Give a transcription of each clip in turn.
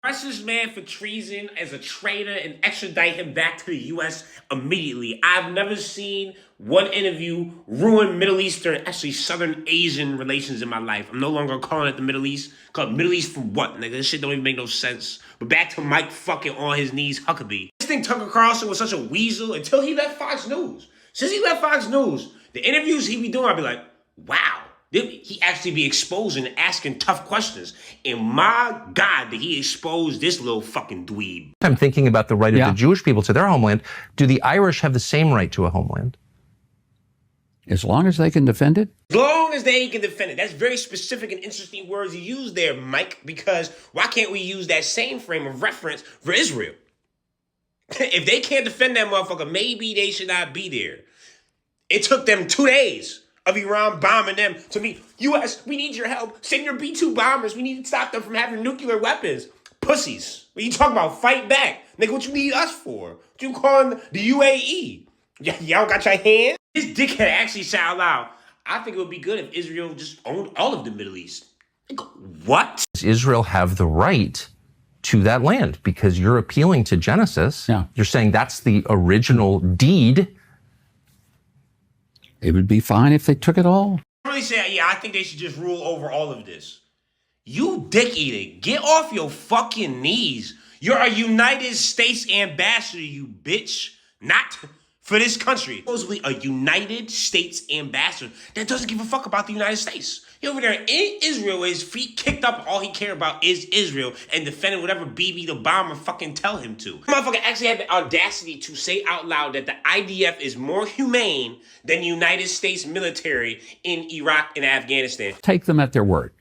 Arrest this man for treason as a traitor and extradite him back to the U.S. immediately. I've never seen one interview ruin Middle Eastern, actually Southern Asian relations in my life. I'm no longer calling it the Middle East. Call it Middle East for what, nigga? This shit don't even make no sense. But back to Mike fucking on his knees Huckabee. This thing Tucker Carlson was such a weasel until he left Fox News. Since he left Fox News, the interviews he be doing, I'd be like, wow. He actually be exposing and asking tough questions. And my God, did he expose this little fucking dweeb. I'm thinking about the right of the Jewish people to their homeland. Do the Irish have the same right to a homeland? As long as they can defend it? As long as they can defend it. That's very specific and interesting words you use there, Mike, because why can't we use that same frame of reference for Israel? If they can't defend that motherfucker, maybe they should not be there. It took them 2 days of Iran bombing them to me. U.S., we need your help. Send your B-2 bombers. We need to stop them from having nuclear weapons. Pussies. What you talking about? Fight back. Nigga, what you need us for? What you calling the UAE? Y'all got your hands? This dickhead actually said out loud, I think it would be good if Israel just owned all of the Middle East. Like, what? Does Israel have the right to that land? Because you're appealing to Genesis. Yeah. You're saying that's the original deed. It would be fine if they took it all. I really say, yeah, I think they should just rule over all of this. You dick eater, get off your fucking knees. You're a United States ambassador, you bitch. Not for this country. Supposedly a United States ambassador that doesn't give a fuck about the United States. He over there in Israel with his feet kicked up. All he care about is Israel and defending whatever Bibi the bomber fucking tell him to. The motherfucker actually had the audacity to say out loud that the IDF is more humane than the United States military in Iraq and Afghanistan. Take them at their word.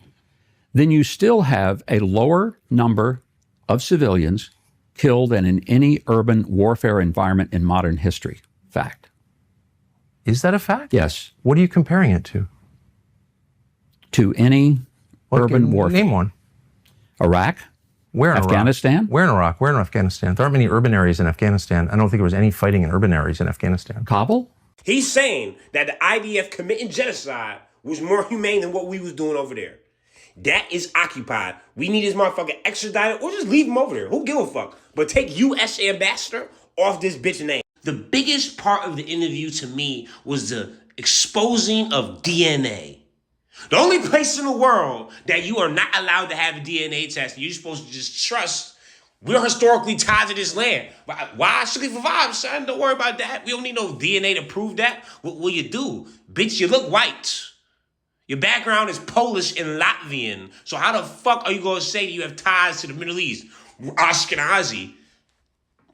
Then you still have a lower number of civilians killed than in any urban warfare environment in modern history. Fact. Is that a fact? Yes. What are you comparing it to? To any urban warfare. Name one. Iraq. Where in Afghanistan? Iraq? Where in Iraq? Where in Afghanistan? There aren't many urban areas in Afghanistan. I don't think there was any fighting in urban areas in Afghanistan. Kabul? He's saying that the IDF committing genocide was more humane than what we was doing over there. That is occupied. We need this motherfucker extradited or just leave him over there. Who give a fuck? But take U.S. ambassador off this bitch name. The biggest part of the interview to me was the exposing of DNA. The only place in the world that you are not allowed to have a DNA test, you're supposed to just trust we're historically tied to this land. Why? Strictly for vibes, son. Don't worry about that. We don't need no DNA to prove that. What will you do? Bitch, you look white. Your background is Polish and Latvian. So how the fuck are you going to say that you have ties to the Middle East? Ashkenazi.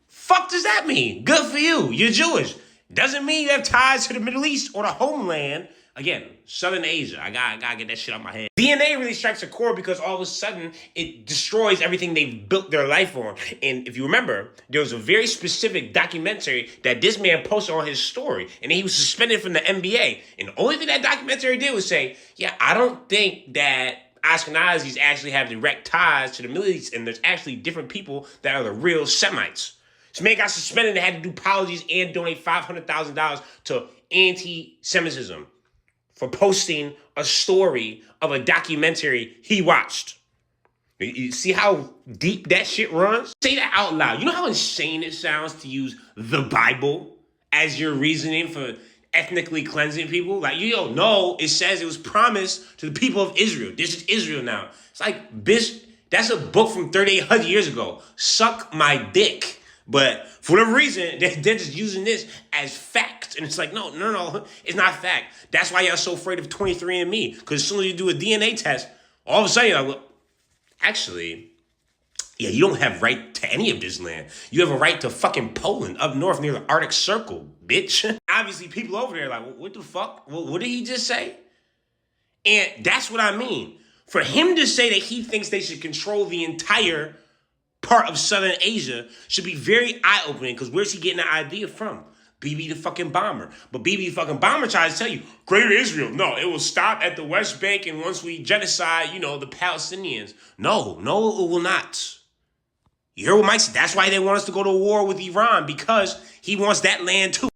Fuck does that mean? Good for you. You're Jewish. Doesn't mean you have ties to the Middle East or the homeland. Again, Southern Asia. I gotta get that shit out my head. DNA really strikes a chord because all of a sudden it destroys everything they've built their life on. And if you remember, there was a very specific documentary that this man posted on his story, and he was suspended from the NBA. And the only thing that documentary did was say, yeah, I don't think that Ashkenazis actually have direct ties to the Middle East, and there's actually different people that are the real Semites. This man got suspended and had to do apologies and donate $500,000 to anti-Semitism for posting a story of a documentary he watched. You see how deep that shit runs? Say that out loud. You know how insane it sounds to use the Bible as your reasoning for ethnically cleansing people? Like, you don't know, it says it was promised to the people of Israel. This is Israel now. It's like, bitch, that's a book from 3,800 years ago. Suck my dick. But for whatever reason, they're just using this as fact. And it's like, no, it's not fact. That's why y'all so afraid of 23andMe. Because as soon as you do a DNA test, all of a sudden you're like, well, actually, yeah, you don't have right to any of this land. You have a right to fucking Poland up north near the Arctic Circle, bitch. Obviously, people over there are like, what the fuck? What did he just say? And that's what I mean. For him to say that he thinks they should control the entire part of Southern Asia should be very eye-opening, because where's he getting the idea from? Bibi the fucking bomber. But Bibi the fucking bomber tries to tell you, Greater Israel, no, it will stop at the West Bank, and once we genocide, the Palestinians. No, it will not. You hear what Mike said? That's why they want us to go to war with Iran, because he wants that land too.